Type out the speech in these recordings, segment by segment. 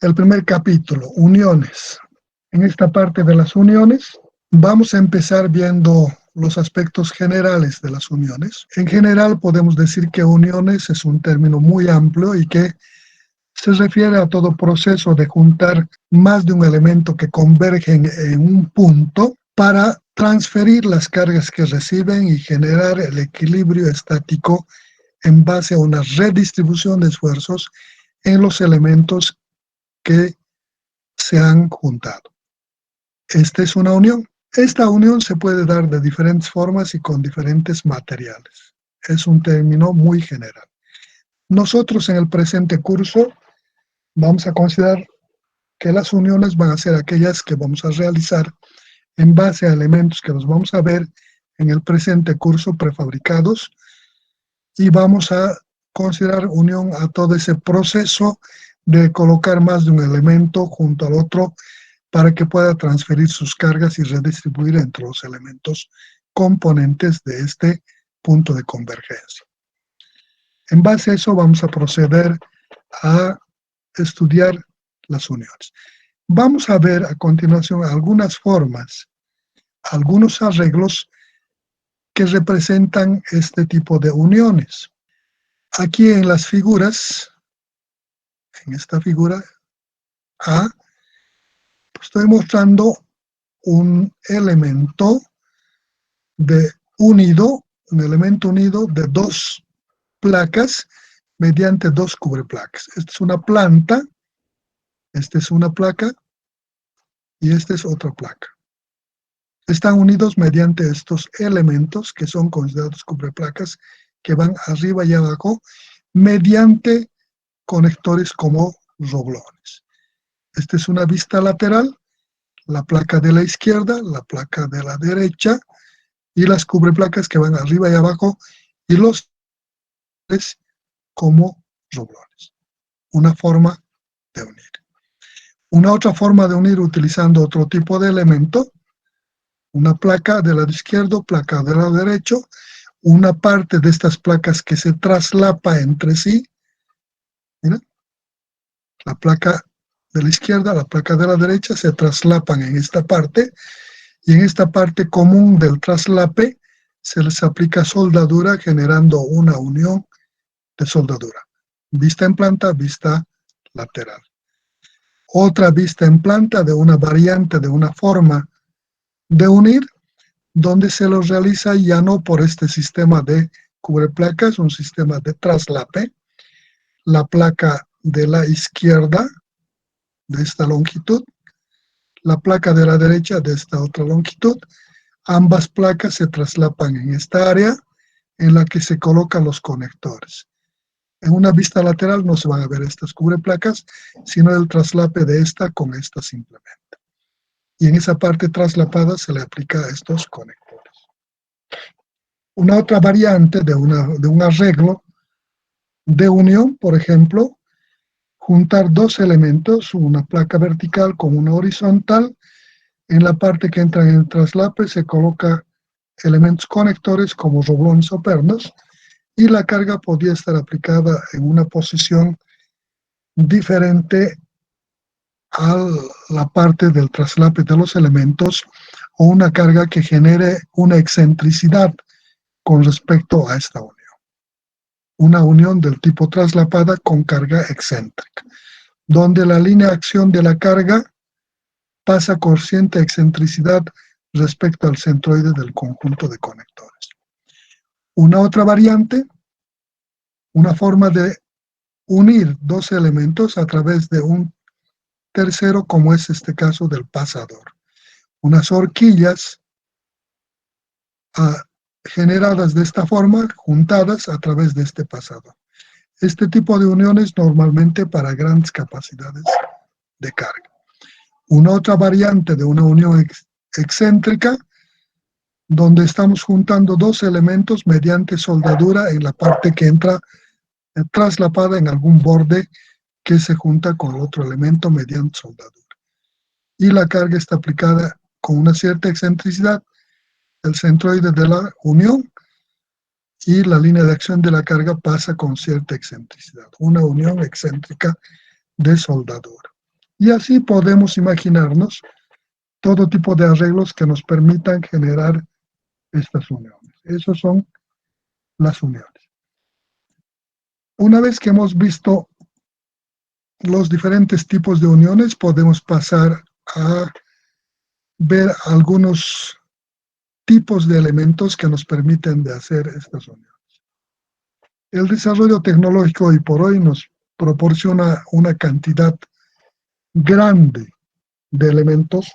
el primer capítulo, uniones. En esta parte de las uniones vamos a empezar viendo los aspectos generales de las uniones. En general podemos decir que uniones es un término muy amplio y que se refiere a todo proceso de juntar más de un elemento que convergen en un punto para transferir las cargas que reciben y generar el equilibrio estático en base a una redistribución de esfuerzos en los elementos que se han juntado. Esta es una unión. Esta unión se puede dar de diferentes formas y con diferentes materiales. Es un término muy general. Nosotros en el presente curso vamos a considerar que las uniones van a ser aquellas que vamos a realizar en base a elementos que los vamos a ver en el presente curso prefabricados, y vamos a considerar unión a todo ese proceso de colocar más de un elemento junto al otro para que pueda transferir sus cargas y redistribuir entre los elementos componentes de este punto de convergencia. En base a eso vamos a proceder a estudiar las uniones. Vamos a ver a continuación algunas formas, algunos arreglos que representan este tipo de uniones. Aquí en las figuras, en esta figura A, estoy mostrando un elemento unido de dos placas mediante dos cubreplacas. Esta es una planta, esta es una placa y esta es otra placa. Están unidos mediante estos elementos que son considerados cubreplacas, que van arriba y abajo mediante conectores como roblones. Esta es una vista lateral, la placa de la izquierda, la placa de la derecha y las cubreplacas que van arriba y abajo y los como roblones. Una forma de unir. Una otra forma de unir utilizando otro tipo de elemento, una placa del lado izquierdo, placa del lado derecho, una parte de estas placas que se traslapa entre sí. Mira, la placa de la izquierda, la placa de la derecha se traslapan en esta parte, y en esta parte común del traslape se les aplica soldadura generando una unión de soldadura. Vista en planta, vista lateral. Otra vista en planta de una variante de una forma de unir, donde se lo realiza ya no por este sistema de cubreplacas, un sistema de traslape. La placa de la izquierda de esta longitud, la placa de la derecha de esta otra longitud, ambas placas se traslapan en esta área en la que se colocan los conectores. En una vista lateral no se van a ver estas cubreplacas, sino el traslape de esta con esta simplemente. Y en esa parte traslapada se le aplica a estos conectores. Una otra variante de un arreglo de unión, por ejemplo, juntar dos elementos, una placa vertical con una horizontal. En la parte que entra en el traslape se coloca elementos conectores como roblones o pernos, y la carga podría estar aplicada en una posición diferente a la parte del traslape de los elementos, o una carga que genere una excentricidad con respecto a esta unión. Una unión del tipo traslapada con carga excéntrica, donde la línea de acción de la carga pasa con cierta excentricidad respecto al centroide del conjunto de conectores. Una otra variante, una forma de unir dos elementos a través de un tercero, como es este caso del pasador. Unas horquillas generadas de esta forma, juntadas a través de este pasador. Este tipo de uniones normalmente para grandes capacidades de carga. Una otra variante de una unión excéntrica, donde estamos juntando dos elementos mediante soldadura en la parte que entra traslapada en algún borde que se junta con el otro elemento mediante soldadura. Y la carga está aplicada con una cierta excentricidad, el centroide de la unión, y la línea de acción de la carga pasa con cierta excentricidad. Una unión excéntrica de soldadura. Y así podemos imaginarnos todo tipo de arreglos que nos permitan generar estas uniones. Esas son las uniones. Una vez que hemos visto los diferentes tipos de uniones, podemos pasar a ver algunos tipos de elementos que nos permiten de hacer estas uniones. El desarrollo tecnológico hoy por hoy nos proporciona una cantidad grande de elementos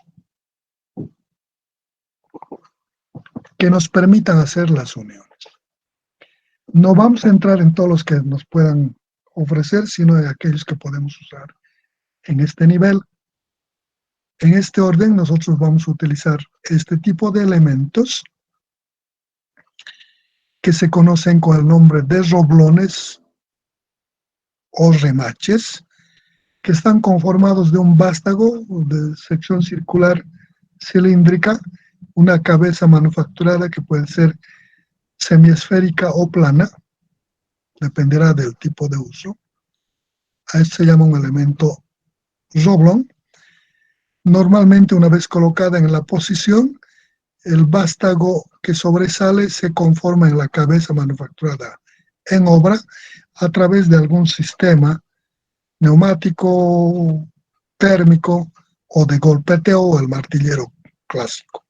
que nos permitan hacer las uniones. No vamos a entrar en todos los que nos puedan ofrecer, sino en aquellos que podemos usar en este nivel. En este orden, nosotros vamos a utilizar este tipo de elementos que se conocen con el nombre de roblones o remaches, que están conformados de un vástago de sección circular cilíndrica, una cabeza manufacturada que puede ser semiesférica o plana, dependerá del tipo de uso. A esto se llama un elemento roblón. Normalmente, una vez colocada en la posición, el vástago que sobresale se conforma en la cabeza manufacturada en obra a través de algún sistema neumático, térmico o de golpeteo o el martillero clásico.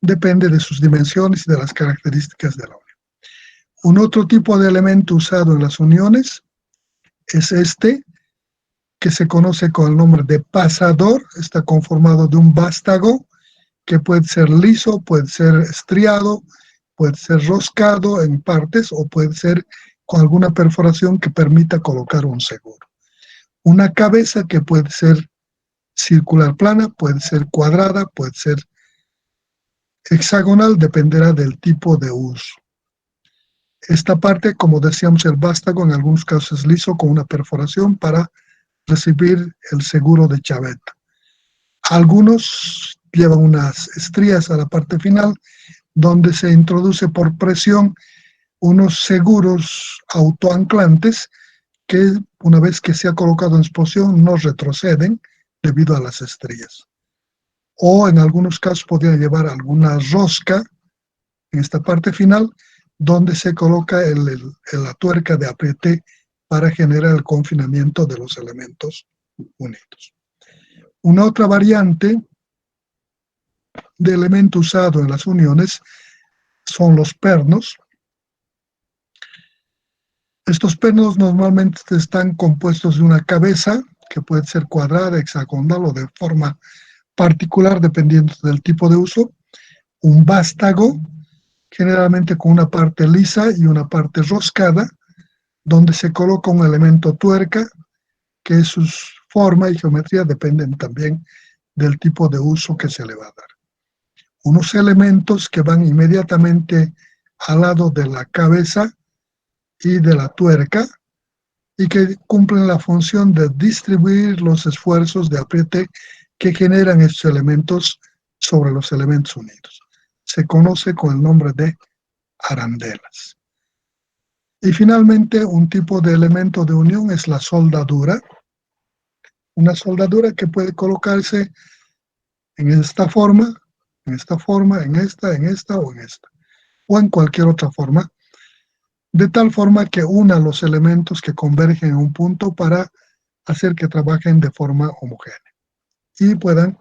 Depende de sus dimensiones y de las características de la unión. Un otro tipo de elemento usado en las uniones es este, que se conoce con el nombre de pasador. Está conformado de un vástago que puede ser liso, puede ser estriado, puede ser roscado en partes o puede ser con alguna perforación que permita colocar un seguro. Una cabeza que puede ser circular plana, puede ser cuadrada, puede ser hexagonal, dependerá del tipo de uso. Esta parte, como decíamos, el vástago en algunos casos es liso con una perforación para recibir el seguro de chaveta. Algunos llevan unas estrías a la parte final donde se introduce por presión unos seguros autoanclantes que una vez que se ha colocado en exposición no retroceden debido a las estrías. O en algunos casos podría llevar alguna rosca en esta parte final donde se coloca la tuerca de apriete para generar el confinamiento de los elementos unidos. Una otra variante de elemento usado en las uniones son los pernos. Estos pernos normalmente están compuestos de una cabeza que puede ser cuadrada, hexagonal o de forma particular dependiendo del tipo de uso, un vástago, generalmente con una parte lisa y una parte roscada, donde se coloca un elemento tuerca, que su forma y geometría dependen también del tipo de uso que se le va a dar. Unos elementos que van inmediatamente al lado de la cabeza y de la tuerca y que cumplen la función de distribuir los esfuerzos de apriete que generan estos elementos sobre los elementos unidos. Se conoce con el nombre de arandelas. Y finalmente, un tipo de elemento de unión es la soldadura. Una soldadura que puede colocarse en esta forma, en esta forma, en esta o en esta, o en cualquier otra forma, de tal forma que una los elementos que convergen en un punto para hacer que trabajen de forma homogénea y puedan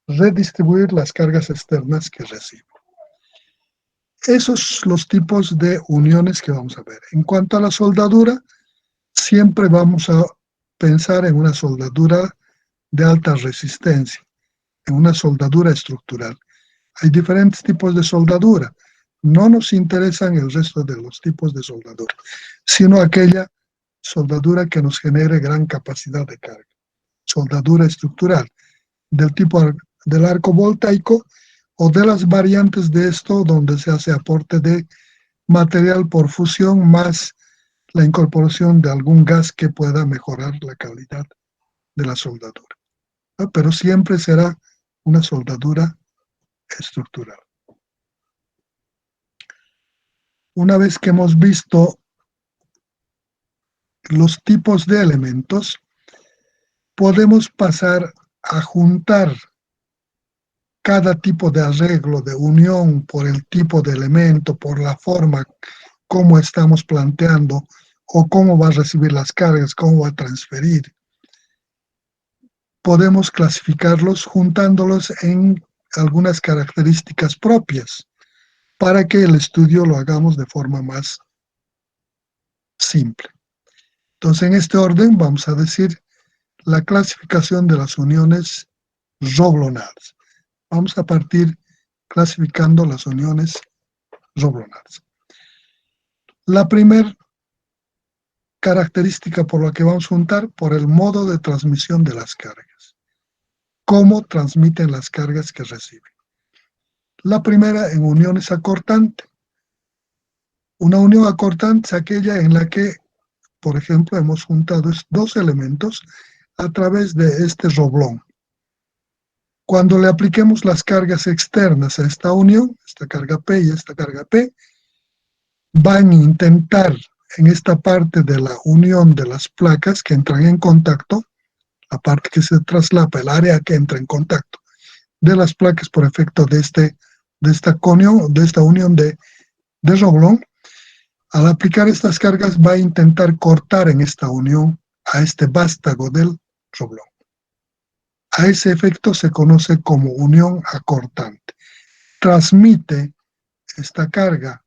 redistribuir las cargas externas que reciben. Esos son los tipos de uniones que vamos a ver. En cuanto a la soldadura, siempre vamos a pensar en una soldadura de alta resistencia, en una soldadura estructural. Hay diferentes tipos de soldadura. No nos interesan el resto de los tipos de soldadura, sino aquella soldadura que nos genere gran capacidad de carga. Soldadura estructural, del tipo del arco voltaico o de las variantes de esto donde se hace aporte de material por fusión más la incorporación de algún gas que pueda mejorar la calidad de la soldadura. ¿No? Pero siempre será una soldadura estructural. Una vez que hemos visto los tipos de elementos, podemos pasar a juntar cada tipo de arreglo, de unión, por el tipo de elemento, por la forma como estamos planteando, o cómo va a recibir las cargas, cómo va a transferir. Podemos clasificarlos juntándolos en algunas características propias para que el estudio lo hagamos de forma más simple. Entonces, en este orden vamos a decir la clasificación de las uniones roblonadas. Vamos a partir clasificando las uniones roblonadas. La primera característica por la que vamos a juntar, por el modo de transmisión de las cargas. Cómo transmiten las cargas que reciben. La primera en uniones acortantes. Una unión acortante es aquella en la que, por ejemplo, hemos juntado dos elementos a través de este roblón. Cuando le apliquemos las cargas externas a esta unión, esta carga P y esta carga P, van a intentar en esta parte de la unión de las placas que entran en contacto, la parte que se traslapa, el área que entra en contacto de las placas por efecto de esta unión de roblón, al aplicar estas cargas va a intentar cortar en esta unión a este vástago del roblón. A ese efecto se conoce como unión acortante. Transmite esta carga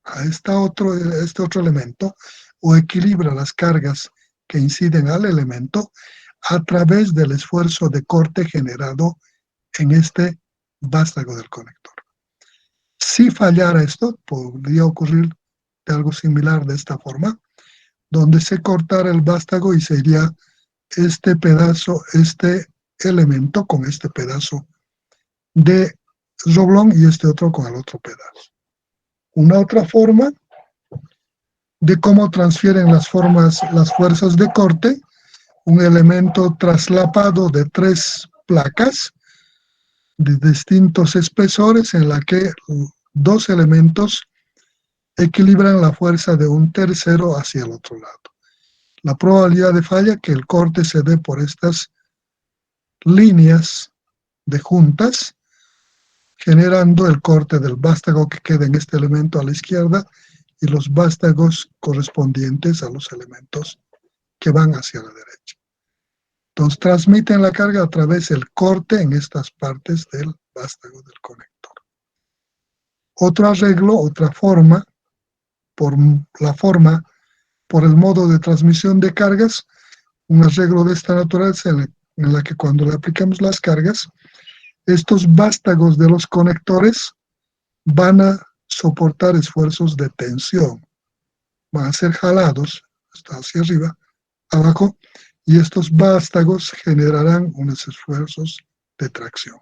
a este otro elemento o equilibra las cargas que inciden al elemento a través del esfuerzo de corte generado en este vástago del conector. Si fallara esto, podría ocurrir de algo similar de esta forma, donde se cortara el vástago y sería este pedazo, este elemento con este pedazo de roblón y este otro con el otro pedazo. Una otra forma de cómo transfieren las fuerzas de corte, un elemento traslapado de 3 placas de distintos espesores en la que 2 elementos equilibran la fuerza de un tercero hacia el otro lado. La probabilidad de falla que el corte se dé por estas líneas de juntas, generando el corte del vástago que queda en este elemento a la izquierda y los vástagos correspondientes a los elementos que van hacia la derecha. Entonces transmiten la carga a través del corte en estas partes del vástago del conector. Otro arreglo, otra forma, por el modo de transmisión de cargas, un arreglo de esta naturaleza en la que cuando le aplicamos las cargas, estos vástagos de los conectores van a soportar esfuerzos de tensión, van a ser jalados hacia arriba, abajo, y estos vástagos generarán unos esfuerzos de tracción.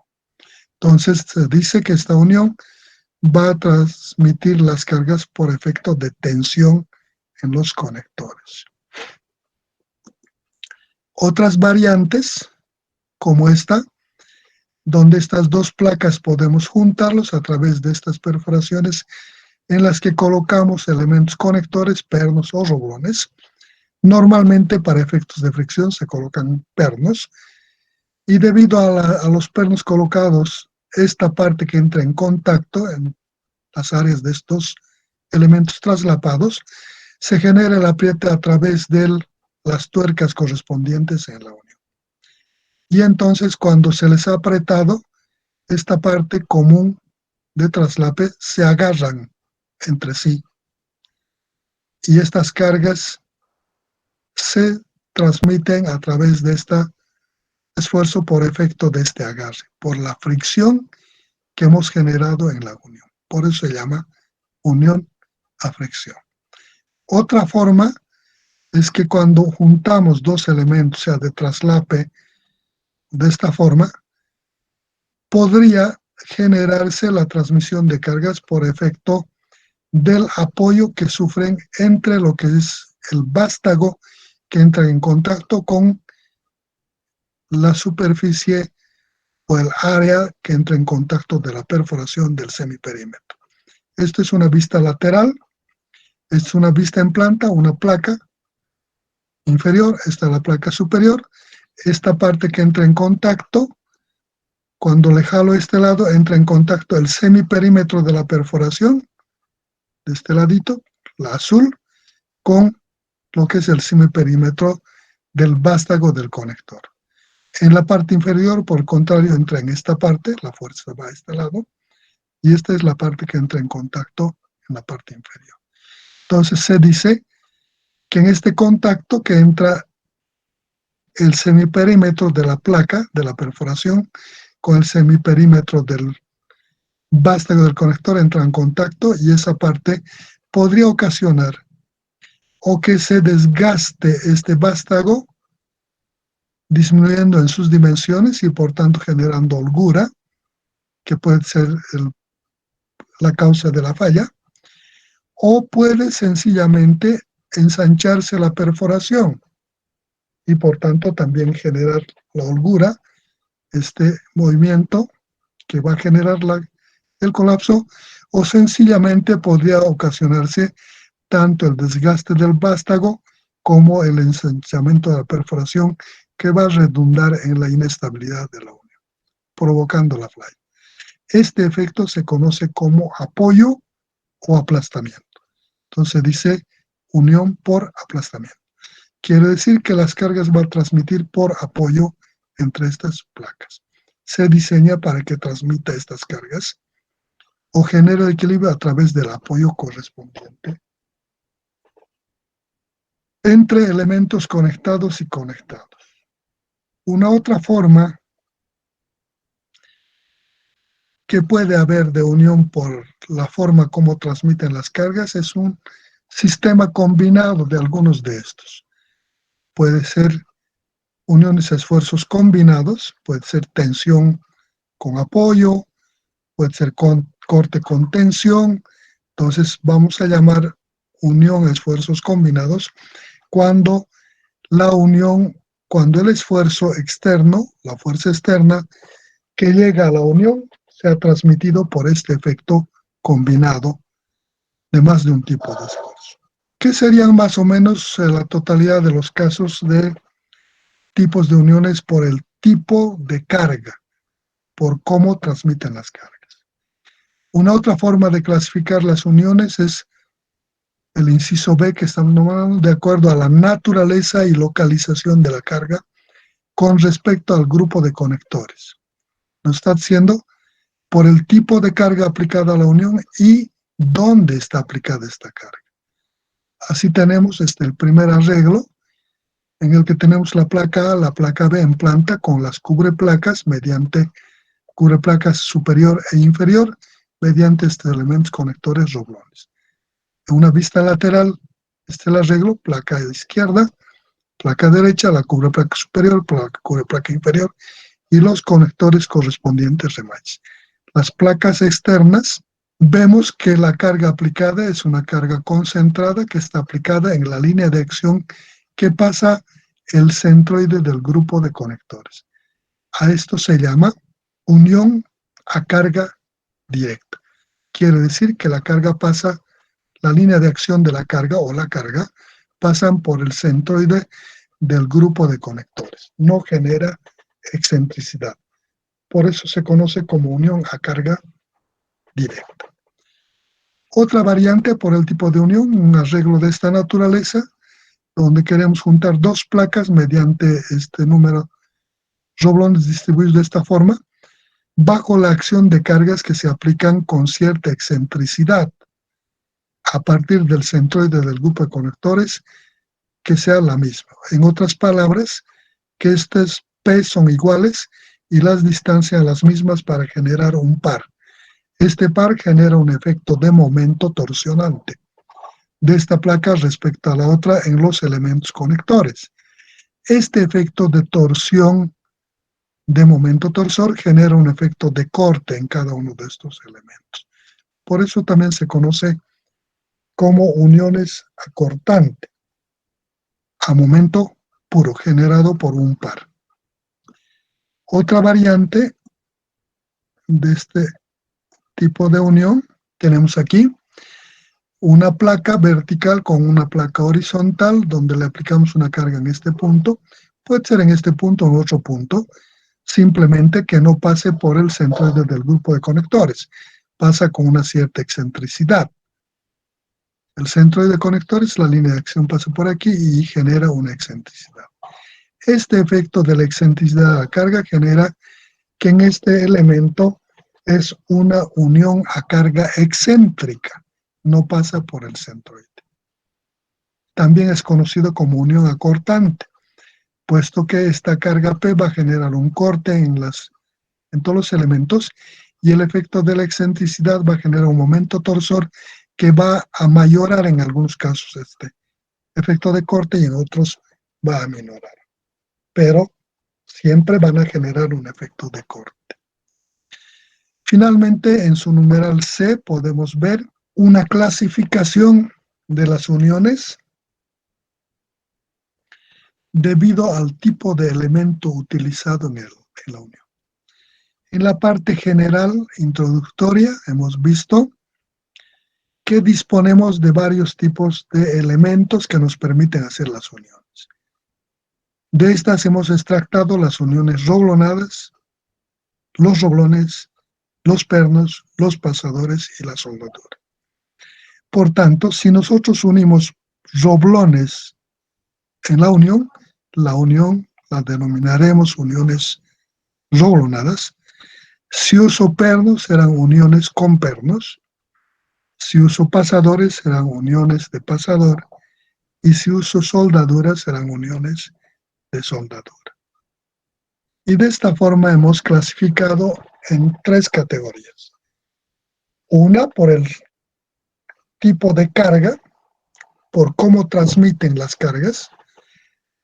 Entonces se dice que esta unión va a transmitir las cargas por efecto de tensión en los conectores. Otras variantes, como esta, donde estas 2 placas podemos juntarlos a través de estas perforaciones en las que colocamos elementos conectores, pernos o roblones. Normalmente para efectos de fricción se colocan pernos, y debido a los pernos colocados, esta parte que entra en contacto en las áreas de estos elementos traslapados, se genera el apriete a través de las tuercas correspondientes en la unión. Y entonces cuando se les ha apretado, esta parte común de traslape se agarran entre sí. Y estas cargas se transmiten a través de este esfuerzo por efecto de este agarre, por la fricción que hemos generado en la unión. Por eso se llama unión a fricción. Otra forma es que cuando juntamos 2 elementos, o sea, de traslape, de esta forma, podría generarse la transmisión de cargas por efecto del apoyo que sufren entre lo que es el vástago que entra en contacto con la superficie o el área que entra en contacto de la perforación del semiperímetro. Esto es una vista lateral, es una vista en planta, una placa inferior, esta es la placa superior, esta parte que entra en contacto, cuando le jalo este lado, entra en contacto el semiperímetro de la perforación, de este ladito, la azul, con lo que es el semiperímetro del vástago del conector. En la parte inferior, por el contrario, entra en esta parte, la fuerza va a este lado, y esta es la parte que entra en contacto en la parte inferior. Entonces se dice que en este contacto que entra el semiperímetro de la placa, de la perforación, con el semiperímetro del vástago del conector entra en contacto, y esa parte podría ocasionar o que se desgaste este vástago, disminuyendo en sus dimensiones y por tanto generando holgura, que puede ser la causa de la falla, o puede sencillamente ensancharse la perforación y por tanto también generar la holgura, este movimiento que va a generar el colapso, o sencillamente podría ocasionarse tanto el desgaste del vástago como el ensanchamiento de la perforación, que va a redundar en la inestabilidad de la unión, provocando la falla. Este efecto se conoce como apoyo o aplastamiento. Entonces dice unión por aplastamiento. Quiere decir que las cargas van a transmitir por apoyo entre estas placas. Se diseña para que transmita estas cargas o genere el equilibrio a través del apoyo correspondiente entre elementos conectados y conectados. Una otra forma que puede haber de unión por la forma como transmiten las cargas es un sistema combinado de algunos de estos. Puede ser uniones a esfuerzos combinados, puede ser tensión con apoyo, puede ser corte con tensión. Entonces vamos a llamar unión a esfuerzos combinados cuando cuando el esfuerzo externo, la fuerza externa que llega a la unión, se ha transmitido por este efecto combinado de más de un tipo de esfuerzo. ¿Qué serían más o menos la totalidad de los casos de tipos de uniones por el tipo de carga, por cómo transmiten las cargas? Una otra forma de clasificar las uniones es el inciso B, que estamos nombrando, de acuerdo a la naturaleza y localización de la carga con respecto al grupo de conectores. Nos está diciendo por el tipo de carga aplicada a la unión y dónde está aplicada esta carga. Así tenemos el primer arreglo, en el que tenemos la placa A, la placa B en planta con las cubreplacas mediante cubreplacas superior e inferior mediante estos elementos conectores roblones. En una vista lateral, el arreglo, placa izquierda, placa derecha, la cubreplaca superior, cubreplaca inferior y los conectores correspondientes remaches. Las placas externas, vemos que la carga aplicada es una carga concentrada que está aplicada en la línea de acción que pasa el centroide del grupo de conectores. A esto se llama unión a carga directa. Quiere decir que la carga pasa, la línea de acción de la carga o la carga pasan por el centroide del grupo de conectores. No genera excentricidad. Por eso se conoce como unión a carga directa. Otra variante por el tipo de unión, un arreglo de esta naturaleza, donde queremos juntar dos placas mediante este número roblones distribuidos de esta forma, bajo la acción de cargas que se aplican con cierta excentricidad a partir del centroide del grupo de conectores, que sea la misma. En otras palabras, que estas P son iguales y las distancias las mismas para generar un par. Este par genera un efecto de momento torsionante de esta placa respecto a la otra en los elementos conectores. Este efecto de torsión de momento torsor genera un efecto de corte en cada uno de estos elementos. Por eso también se conoce como uniones acortantes a momento puro generado por un par. Otra variante de este tipo de unión tenemos aquí una placa vertical con una placa horizontal donde le aplicamos una carga en este punto Puede ser en este punto o en otro punto, simplemente que no pase por el centroide del grupo de conectores. Pasa con una cierta excentricidad. El centroide de conectores, la línea de acción pasa por aquí y genera una excentricidad. Este efecto de la excentricidad de la carga genera que en este elemento es una unión a carga excéntrica, no pasa por el centroide. También es conocido como unión acortante, puesto que esta carga P va a generar un corte en todos los elementos y el efecto de la excentricidad va a generar un momento torsor que va a mayorar en algunos casos este efecto de corte y en otros va a minorar. Pero siempre van a generar un efecto de corte. Finalmente, en su numeral C podemos ver una clasificación de las uniones debido al tipo de elemento utilizado en la unión. En la parte general, introductoria, hemos visto que disponemos de varios tipos de elementos que nos permiten hacer las uniones. De estas hemos extractado las uniones roblonadas, los roblones, los pernos, los pasadores y la soldadura. Por tanto, si nosotros unimos roblones en la unión la denominaremos uniones roblonadas. Si uso pernos, serán uniones con pernos. Si uso pasadores, serán uniones de pasador. Y si uso soldaduras, serán uniones de soldadura. Y de esta forma hemos clasificado en 3 categorías. Una por el tipo de carga, por cómo transmiten las cargas.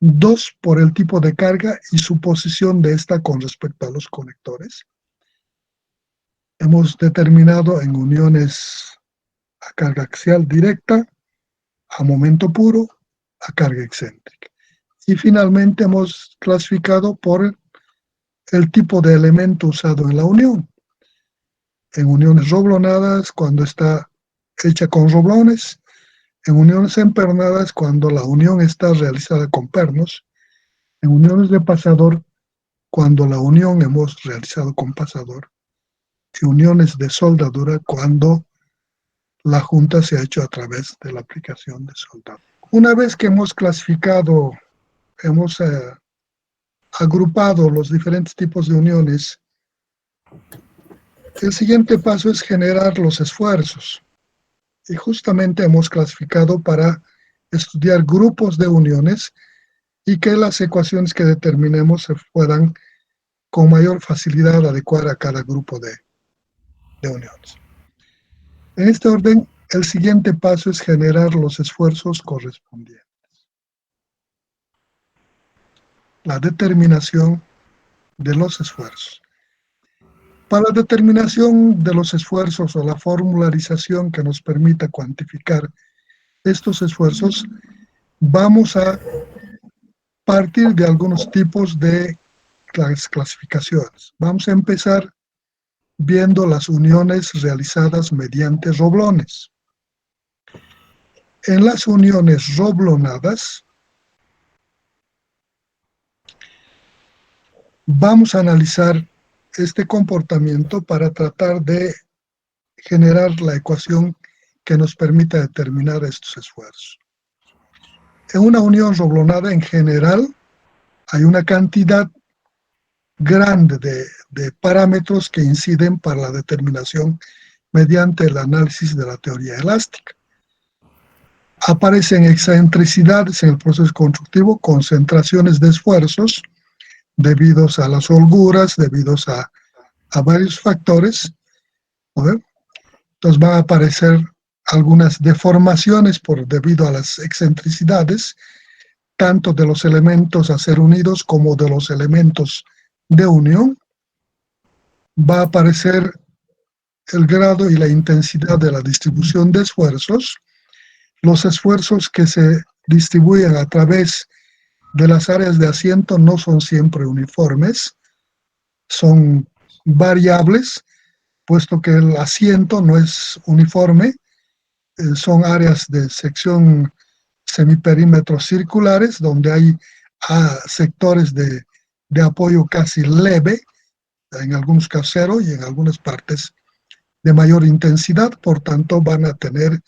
2 por el tipo de carga y su posición de esta con respecto a los conectores. Hemos determinado en uniones a carga axial directa, a momento puro, a carga excéntrica. Y finalmente hemos clasificado por el tipo de elemento usado en la unión. En uniones roblonadas, cuando está hecha con roblones. En uniones empernadas, cuando la unión está realizada con pernos. En uniones de pasador, cuando la unión hemos realizado con pasador. Y uniones de soldadura, cuando la junta se ha hecho a través de la aplicación de soldadura. Una vez que hemos clasificado, hemos agrupado los diferentes tipos de uniones, el siguiente paso es generar los esfuerzos. Y justamente hemos clasificado para estudiar grupos de uniones y que las ecuaciones que determinemos se puedan con mayor facilidad adecuar a cada grupo de uniones. En este orden, el siguiente paso es generar los esfuerzos correspondientes. La determinación de los esfuerzos. Para la determinación de los esfuerzos o la formularización que nos permita cuantificar estos esfuerzos, vamos a partir de algunos tipos de clasificaciones. Vamos a empezar viendo las uniones realizadas mediante roblones. En las uniones roblonadas, vamos a analizar este comportamiento para tratar de generar la ecuación que nos permita determinar estos esfuerzos. En una unión roblonada, en general, hay una cantidad grande de parámetros que inciden para la determinación mediante el análisis de la teoría elástica. Aparecen excentricidades en el proceso constructivo, concentraciones de esfuerzos debidos a las holguras, debidos a varios factores. Entonces van a aparecer algunas deformaciones debido a las excentricidades, tanto de los elementos a ser unidos como de los elementos de unión. Va a aparecer el grado y la intensidad de la distribución de esfuerzos. Los esfuerzos que se distribuyen a través de las áreas de asiento no son siempre uniformes, son variables, puesto que el asiento no es uniforme, son áreas de sección semiperímetros circulares donde hay a sectores de apoyo casi leve, en algunos casos cero y en algunas partes de mayor intensidad, por tanto van a tener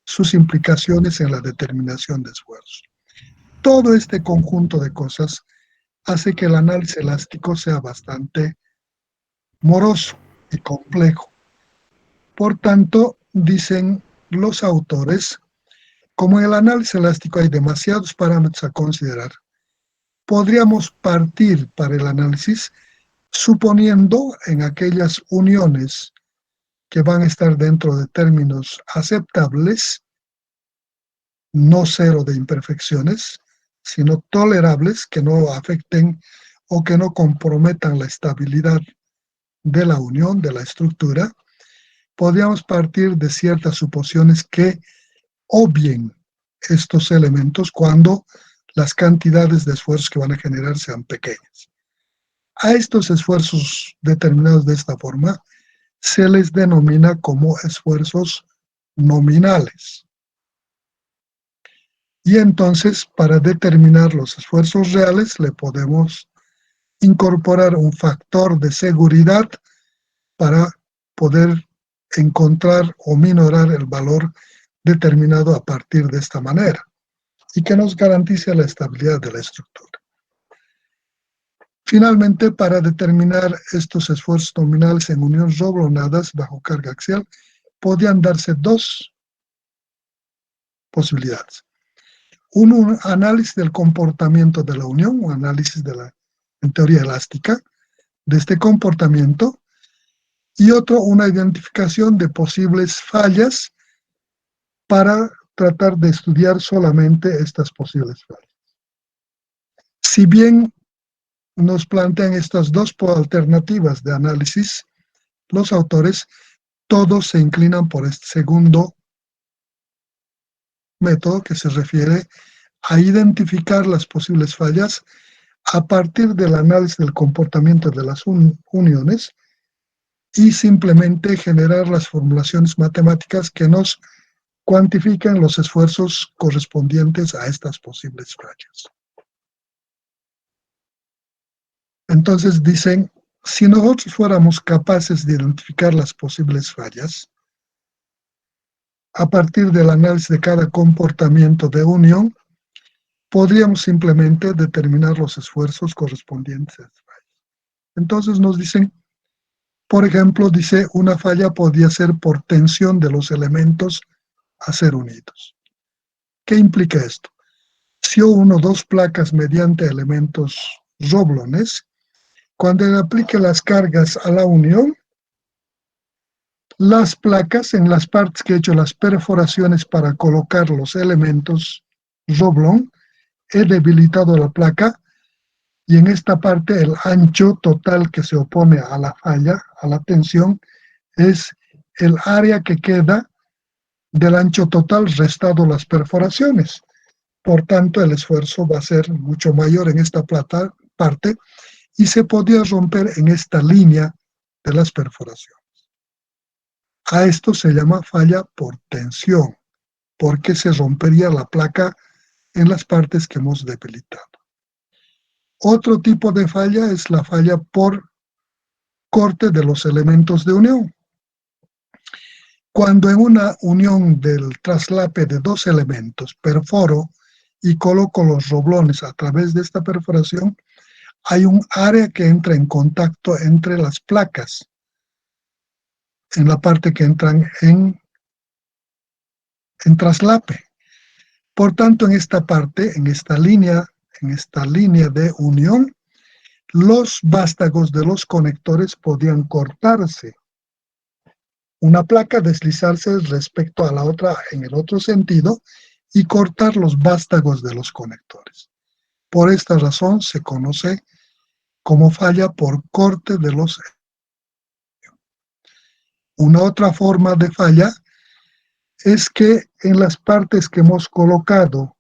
sus implicaciones en la determinación de esfuerzos. Todo este conjunto de cosas hace que el análisis elástico sea bastante moroso y complejo. Por tanto, dicen los autores, como en el análisis elástico hay demasiados parámetros a considerar, podríamos partir para el análisis suponiendo en aquellas uniones que van a estar dentro de términos aceptables, no cero de imperfecciones, sino tolerables, que no afecten o que no comprometan la estabilidad de la unión, de la estructura, podríamos partir de ciertas suposiciones que obvien estos elementos cuando las cantidades de esfuerzos que van a generar sean pequeñas. A estos esfuerzos determinados de esta forma se les denomina como esfuerzos nominales. Y entonces, para determinar los esfuerzos reales, le podemos incorporar un factor de seguridad para poder encontrar o minorar el valor determinado a partir de esta manera y que nos garantice la estabilidad de la estructura. Finalmente, para determinar estos esfuerzos nominales en uniones roblonadas bajo carga axial, podían darse dos posibilidades. Un análisis del comportamiento de la unión, un análisis en teoría elástica de este comportamiento, y otro, una identificación de posibles fallas para tratar de estudiar solamente estas posibles fallas. Si bien nos plantean estas dos alternativas de análisis, los autores todos se inclinan por este segundo método que se refiere a identificar las posibles fallas a partir del análisis del comportamiento de las uniones y simplemente generar las formulaciones matemáticas que nos cuantifican los esfuerzos correspondientes a estas posibles fallas. Entonces dicen, si nosotros fuéramos capaces de identificar las posibles fallas, a partir del análisis de cada comportamiento de unión, podríamos simplemente determinar los esfuerzos correspondientes a estas fallas. Entonces nos dicen, por ejemplo, dice, una falla podría ser por tensión de los elementos a ser unidos. ¿Qué implica esto? Si yo uno dos placas mediante elementos roblones, cuando le aplique las cargas a la unión, las placas, en las partes que he hecho las perforaciones para colocar los elementos roblon, he debilitado la placa y en esta parte el ancho total que se opone a la falla, a la tensión, es el área que queda del ancho total restado las perforaciones. Por tanto, el esfuerzo va a ser mucho mayor en esta parte y se podría romper en esta línea de las perforaciones. A esto se llama falla por tensión, porque se rompería la placa en las partes que hemos debilitado. Otro tipo de falla es la falla por corte de los elementos de unión. Cuando en una unión del traslape de dos elementos perforo y coloco los roblones a través de esta perforación, hay un área que entra en contacto entre las placas, en la parte que entran en traslape. Por tanto, en esta parte, en esta línea de unión, los vástagos de los conectores podían cortarse. Una placa deslizarse respecto a la otra en el otro sentido y cortar los vástagos de los conectores. Por esta razón se conoce como falla por corte de los. Una otra forma de falla es que en las partes que hemos colocado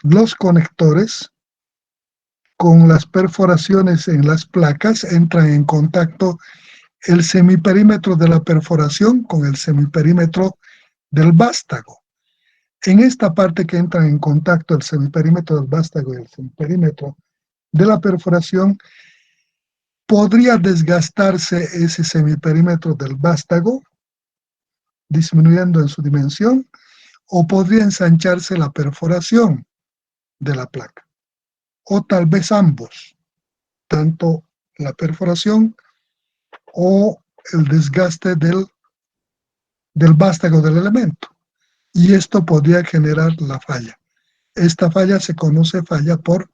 los conectores, con las perforaciones en las placas, entran en contacto el semiperímetro de la perforación con el semiperímetro del vástago. En esta parte que entran en contacto el semiperímetro del vástago y el semiperímetro de la perforación, podría desgastarse ese semiperímetro del vástago, disminuyendo en su dimensión, o podría ensancharse la perforación de la placa, o tal vez ambos, tanto la perforación o el desgaste del vástago del elemento. Y esto podría generar la falla. Esta falla se conoce falla por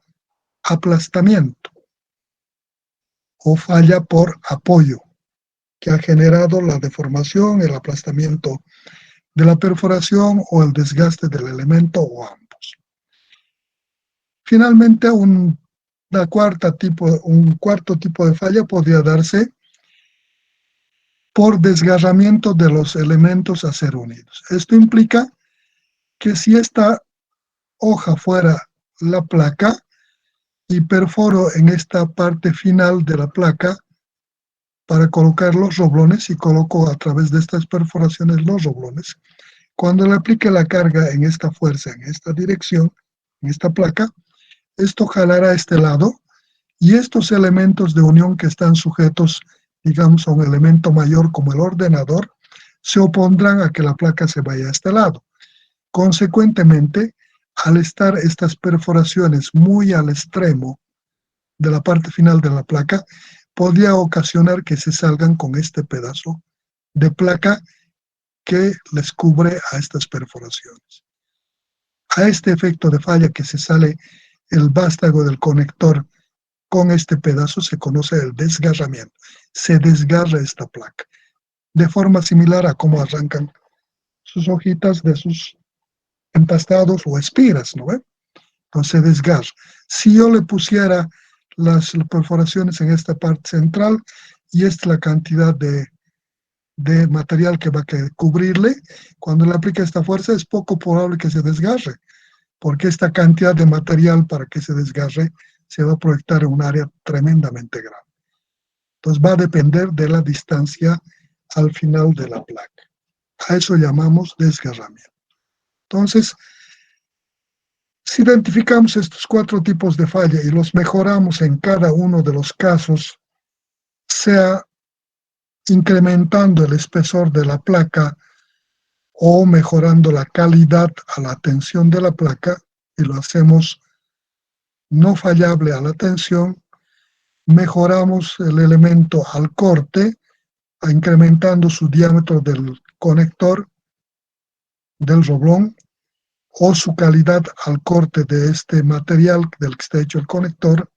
aplastamiento o falla por apoyo, que ha generado la deformación, el aplastamiento de la perforación o el desgaste del elemento o ambos. Finalmente, un cuarto tipo de falla podría darse por desgarramiento de los elementos a ser unidos. Esto implica que si esta hoja fuera la placa y perforo en esta parte final de la placa para colocar los roblones y coloco a través de estas perforaciones los roblones, cuando le aplique la carga en esta fuerza, en esta dirección, en esta placa, esto jalará a este lado y estos elementos de unión que están sujetos, digamos, a un elemento mayor como el ordenador, se opondrán a que la placa se vaya a este lado. Consecuentemente, al estar estas perforaciones muy al extremo de la parte final de la placa, podría ocasionar que se salgan con este pedazo de placa que les cubre a estas perforaciones. A este efecto de falla que se sale el vástago del conector con este pedazo se conoce el desgarramiento. Se desgarra esta placa, de forma similar a cómo arrancan sus hojitas de sus empastados o espiras, ¿no ve? Entonces se desgarra. Si yo le pusiera las perforaciones en esta parte central y esta es la cantidad de material que va a cubrirle, cuando le aplique esta fuerza es poco probable que se desgarre, porque esta cantidad de material para que se desgarre se va a proyectar en un área tremendamente grande. Entonces va a depender de la distancia al final de la placa. A eso llamamos desgarramiento. Entonces, si identificamos estos 4 tipos de falla y los mejoramos en cada uno de los casos, sea incrementando el espesor de la placa o mejorando la calidad a la tensión de la placa, y lo hacemos no fallable a la tensión, mejoramos el elemento al corte, incrementando su diámetro del conector del roblón o su calidad al corte de este material del que está hecho el conector,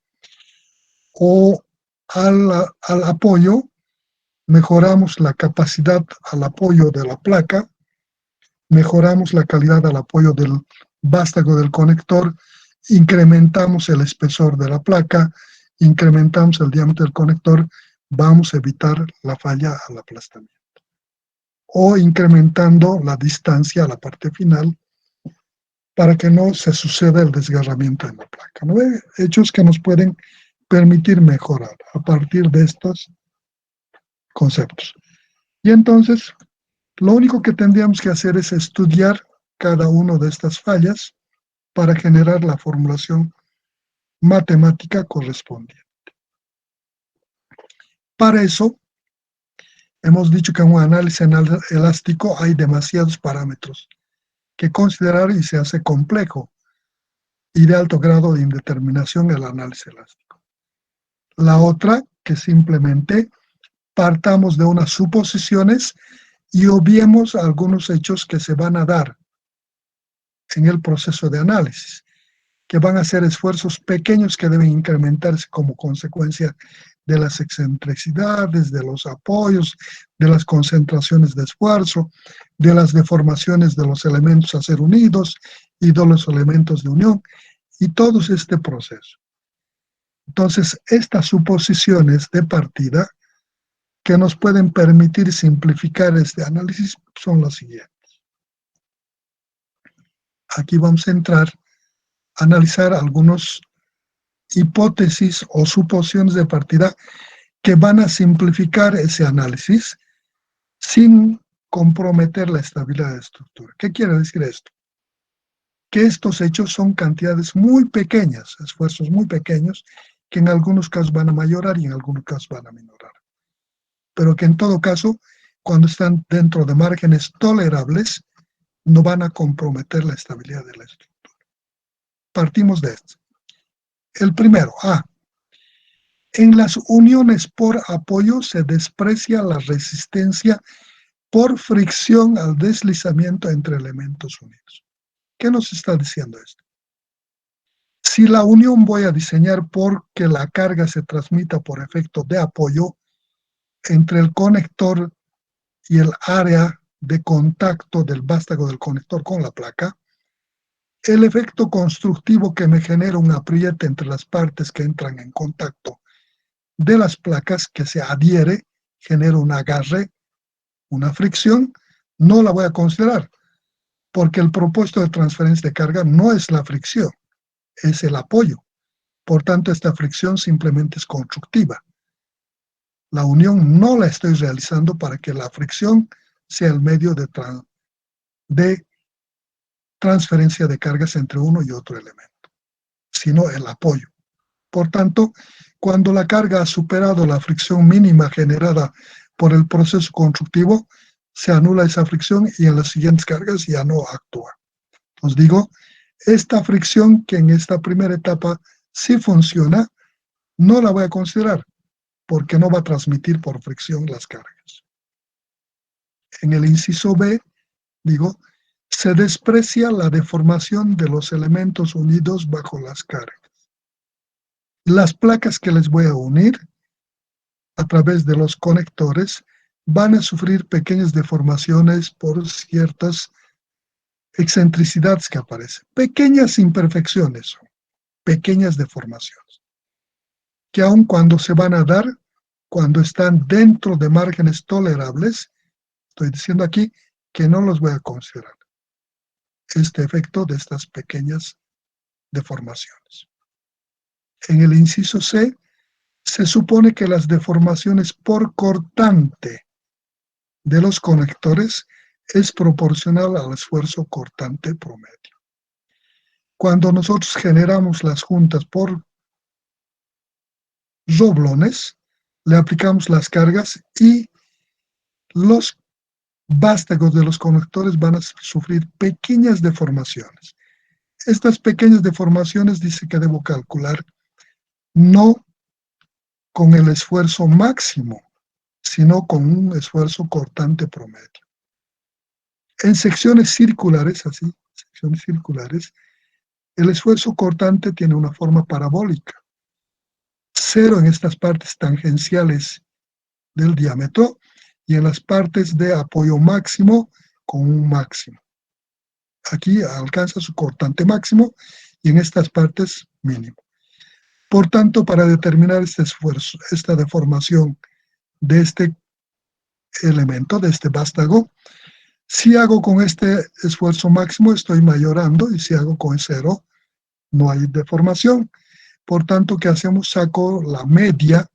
o al apoyo, mejoramos la capacidad al apoyo de la placa, mejoramos la calidad al apoyo del vástago del conector, incrementamos el espesor de la placa, incrementamos el diámetro del conector, vamos a evitar la falla al aplastamiento. O incrementando la distancia a la parte final para que no se suceda el desgarramiento en la placa, ¿no? Hechos que nos pueden permitir mejorar a partir de estos conceptos. Y entonces, lo único que tendríamos que hacer es estudiar cada una de estas fallas para generar la formulación matemática correspondiente. Para eso, hemos dicho que en un análisis elástico hay demasiados parámetros que considerar y se hace complejo y de alto grado de indeterminación el análisis elástico. La otra, que simplemente partamos de unas suposiciones y obviemos algunos hechos que se van a dar en el proceso de análisis, que van a ser esfuerzos pequeños que deben incrementarse como consecuencia de las excentricidades, de los apoyos, de las concentraciones de esfuerzo, de las deformaciones de los elementos a ser unidos y de los elementos de unión, y todo este proceso. Entonces, estas suposiciones de partida que nos pueden permitir simplificar este análisis son las siguientes. Aquí vamos a entrar a analizar algunas hipótesis o suposiciones de partida que van a simplificar ese análisis sin comprometer la estabilidad de la estructura. ¿Qué quiere decir esto? que estos hechos son cantidades muy pequeñas, esfuerzos muy pequeños, que en algunos casos van a mayorar y en algunos casos van a minorar. Pero que en todo caso, cuando están dentro de márgenes tolerables, no van a comprometer la estabilidad de la estructura. Partimos de esto. El primero, A. En las uniones por apoyo se desprecia la resistencia por fricción al deslizamiento entre elementos unidos. ¿Qué nos está diciendo esto? Si la unión voy a diseñar porque la carga se transmita por efecto de apoyo entre el conector y el área de contacto del vástago del conector con la placa, el efecto constructivo que me genera un apriete entre las partes que entran en contacto de las placas que se adhiere, genera un agarre, una fricción, no la voy a considerar, porque el propósito de transferencia de carga no es la fricción, es el apoyo. Por tanto, esta fricción simplemente es constructiva. La unión no la estoy realizando para que la fricción sea el medio de transferencia de cargas entre uno y otro elemento, sino el apoyo. Por tanto, cuando la carga ha superado la fricción mínima generada por el proceso constructivo, se anula esa fricción y en las siguientes cargas ya no actúa. Os digo, esta fricción que en esta primera etapa sí funciona, no la voy a considerar porque no va a transmitir por fricción las cargas. En el inciso B, digo, se desprecia la deformación de los elementos unidos bajo las cargas. Las placas que les voy a unir a través de los conectores van a sufrir pequeñas deformaciones por ciertas excentricidades que aparecen. Pequeñas imperfecciones, pequeñas deformaciones, que aun cuando se van a dar, cuando están dentro de márgenes tolerables, estoy diciendo aquí que no los voy a considerar. Este efecto de estas pequeñas deformaciones. En el inciso C, se supone que las deformaciones por cortante de los conectores es proporcional al esfuerzo cortante promedio. Cuando nosotros generamos las juntas por doblones, le aplicamos las cargas y los vástagos de los conectores van a sufrir pequeñas deformaciones. Estas pequeñas deformaciones dice que debo calcular no con el esfuerzo máximo, sino con un esfuerzo cortante promedio. En secciones circulares, así, secciones circulares, el esfuerzo cortante tiene una forma parabólica. 0 en estas partes tangenciales del diámetro y en las partes de apoyo máximo con un máximo. Aquí alcanza su cortante máximo y en estas partes mínimo. Por tanto, para determinar este esfuerzo, esta deformación de este elemento, de este vástago, si hago con este esfuerzo máximo, estoy mayorando, y si hago con 0, no hay deformación. Por tanto, ¿qué hacemos? Saco la media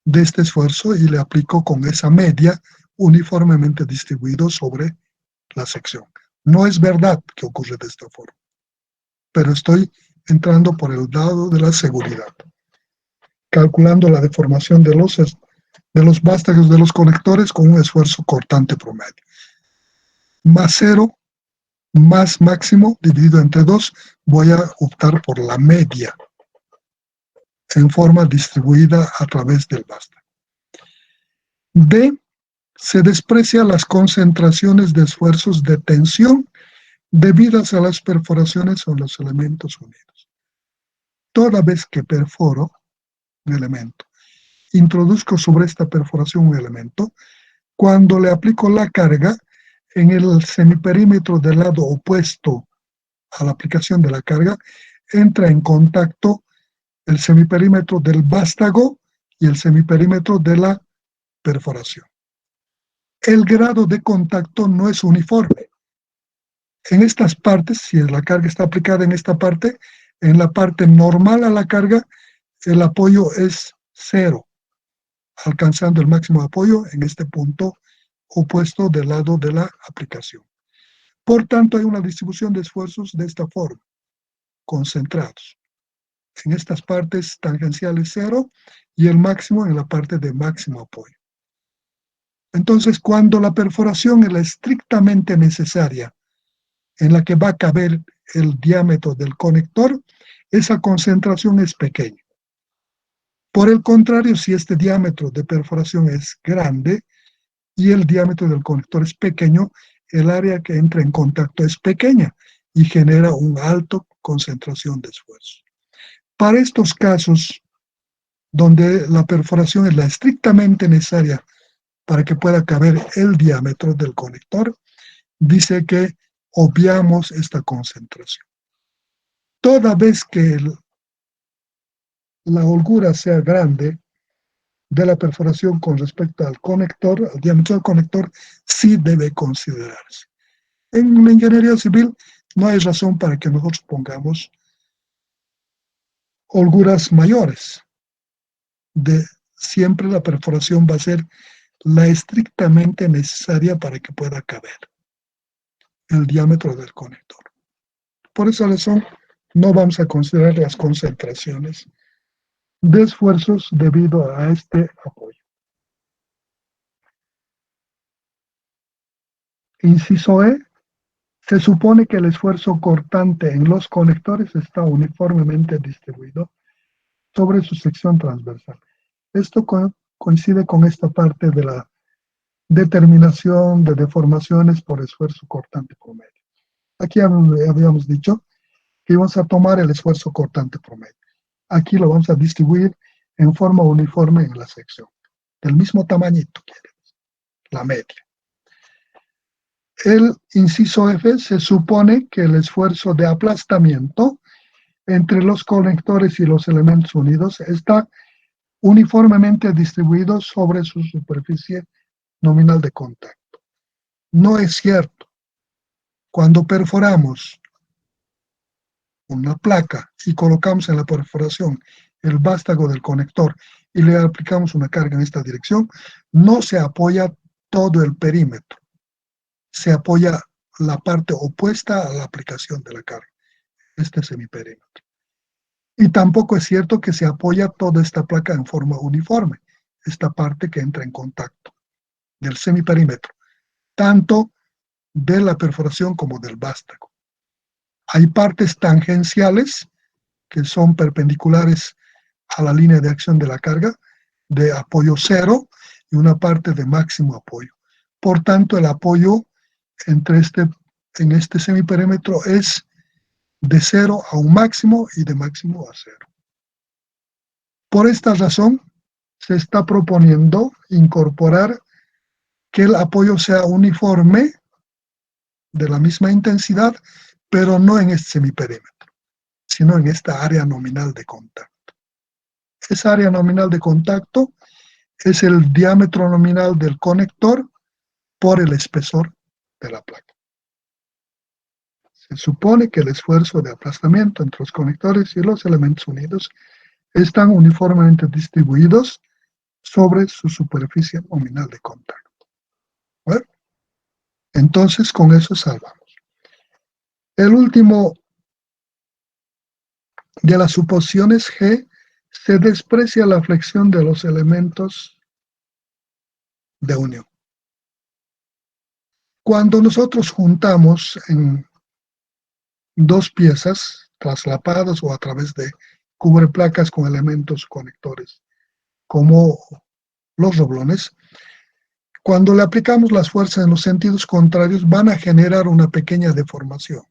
de este esfuerzo y le aplico con esa media uniformemente distribuido sobre la sección. No es verdad que ocurre de esta forma, pero estoy entrando por el lado de la seguridad, calculando la deformación de los vástagos de los conectores con un esfuerzo cortante promedio. Más 0, más máximo, dividido entre 2, voy a optar por la media en forma distribuida a través del vástago. D. Se desprecia las concentraciones de esfuerzos de tensión debidas a las perforaciones o los elementos unidos. Toda vez que perforo un elemento, introduzco sobre esta perforación un elemento, cuando le aplico la carga, en el semiperímetro del lado opuesto a la aplicación de la carga, entra en contacto el semiperímetro del vástago y el semiperímetro de la perforación. El grado de contacto no es uniforme. En estas partes, si la carga está aplicada en esta parte, en la parte normal a la carga, el apoyo es 0, alcanzando el máximo de apoyo en este punto opuesto del lado de la aplicación. Por tanto, hay una distribución de esfuerzos de esta forma, concentrados. En estas partes tangenciales 0 y el máximo en la parte de máximo apoyo. Entonces, cuando la perforación es la estrictamente necesaria, en la que va a caber el diámetro del conector, esa concentración es pequeña. Por el contrario, si este diámetro de perforación es grande y el diámetro del conector es pequeño, el área que entra en contacto es pequeña y genera una alta concentración de esfuerzo. Para estos casos, donde la perforación es la estrictamente necesaria para que pueda caber el diámetro del conector, dice que obviamos esta concentración. Toda vez que la holgura sea grande de la perforación con respecto al conector, al diámetro del conector, sí debe considerarse. En la ingeniería civil no hay razón para que nosotros pongamos holguras mayores. Siempre la perforación va a ser la estrictamente necesaria para que pueda caber el diámetro del conector. Por esa razón, no vamos a considerar las concentraciones de esfuerzos debido a este apoyo. Inciso E. Se supone que el esfuerzo cortante en los conectores está uniformemente distribuido sobre su sección transversal. Esto coincide con esta parte de la determinación de deformaciones por esfuerzo cortante promedio. Aquí habíamos dicho que íbamos a tomar el esfuerzo cortante promedio. Aquí lo vamos a distribuir en forma uniforme en la sección, del mismo tamañito, la media. El inciso F se supone que el esfuerzo de aplastamiento entre los conectores y los elementos unidos está uniformemente distribuido sobre su superficie nominal de contacto. No es cierto. Cuando perforamos una placa y colocamos en la perforación el vástago del conector y le aplicamos una carga en esta dirección, no se apoya todo el perímetro, se apoya la parte opuesta a la aplicación de la carga, este semiperímetro. Y tampoco es cierto que se apoya toda esta placa en forma uniforme, esta parte que entra en contacto del semiperímetro, tanto de la perforación como del vástago. Hay partes tangenciales que son perpendiculares a la línea de acción de la carga, de apoyo 0 y una parte de máximo apoyo. Por tanto, el apoyo en este semiperímetro es de 0 a un máximo y de máximo a 0. Por esta razón, se está proponiendo incorporar que el apoyo sea uniforme, de la misma intensidad, pero no en este semiperímetro, sino en esta área nominal de contacto. Esa área nominal de contacto es el diámetro nominal del conector por el espesor de la placa. Se supone que el esfuerzo de aplastamiento entre los conectores y los elementos unidos están uniformemente distribuidos sobre su superficie nominal de contacto. Bueno, entonces con eso salvamos. El último de las suposiciones G, se desprecia la flexión de los elementos de unión. Cuando nosotros juntamos en dos piezas traslapadas o a través de cubreplacas con elementos conectores, como los doblones, cuando le aplicamos las fuerzas en los sentidos contrarios, van a generar una pequeña deformación.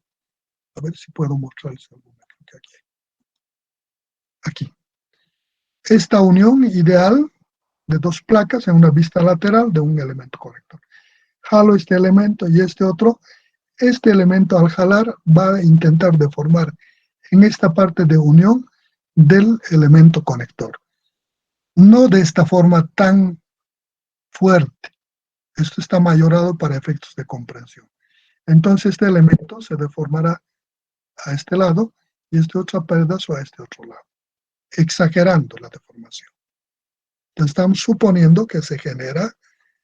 A ver si puedo mostrarles alguna. Aquí. Esta unión ideal de dos placas en una vista lateral de un elemento conector. Jalo este elemento y este otro. Este elemento al jalar va a intentar deformar en esta parte de unión del elemento conector. No de esta forma tan fuerte. Esto está mayorado para efectos de comprensión. Entonces este elemento se deformará a este lado y este otro pedazo a este otro lado, exagerando la deformación. Entonces estamos suponiendo que se genera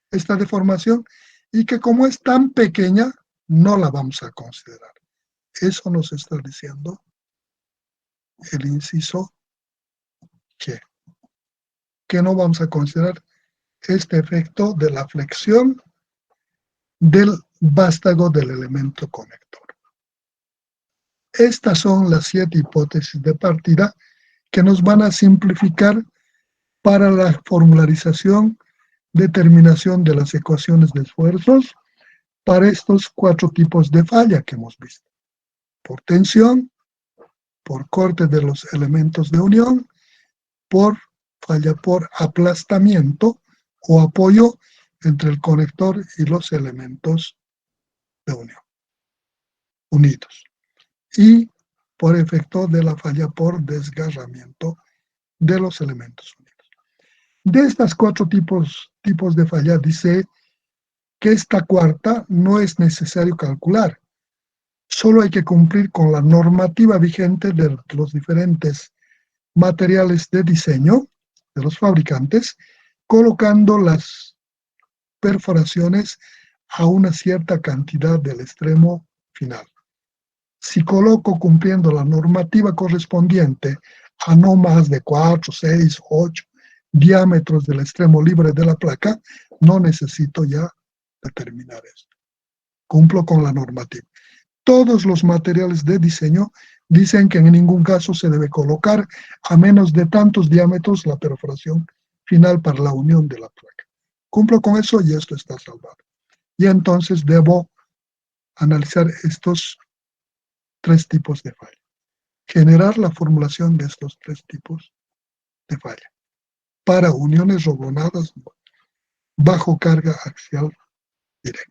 esta deformación y que como es tan pequeña, no la vamos a considerar. Eso nos está diciendo el inciso que no vamos a considerar este efecto de la flexión del vástago del elemento conector. Estas son las 7 hipótesis de partida que nos van a simplificar para la formularización, determinación de las ecuaciones de esfuerzos para estos 4 tipos de falla que hemos visto. Por tensión, por corte de los elementos de unión, por falla por aplastamiento o apoyo entre el conector y los elementos de unión unidos, y por efecto de la falla por desgarramiento de los elementos unidos. De estas 4 tipos de falla, dice que esta cuarta no es necesario calcular, solo hay que cumplir con la normativa vigente de los diferentes materiales de diseño de los fabricantes, colocando las perforaciones a una cierta cantidad del extremo final. Si coloco cumpliendo la normativa correspondiente a no más de 4, 6, 8 diámetros del extremo libre de la placa, no necesito ya determinar esto. Cumplo con la normativa. Todos los materiales de diseño dicen que en ningún caso se debe colocar a menos de tantos diámetros la perforación final para la unión de la placa. Cumplo con eso y esto está salvado. Y entonces debo analizar estos 3 tipos de falla. Generar la formulación de estos 3 tipos de falla para uniones roblonadas bajo carga axial directa.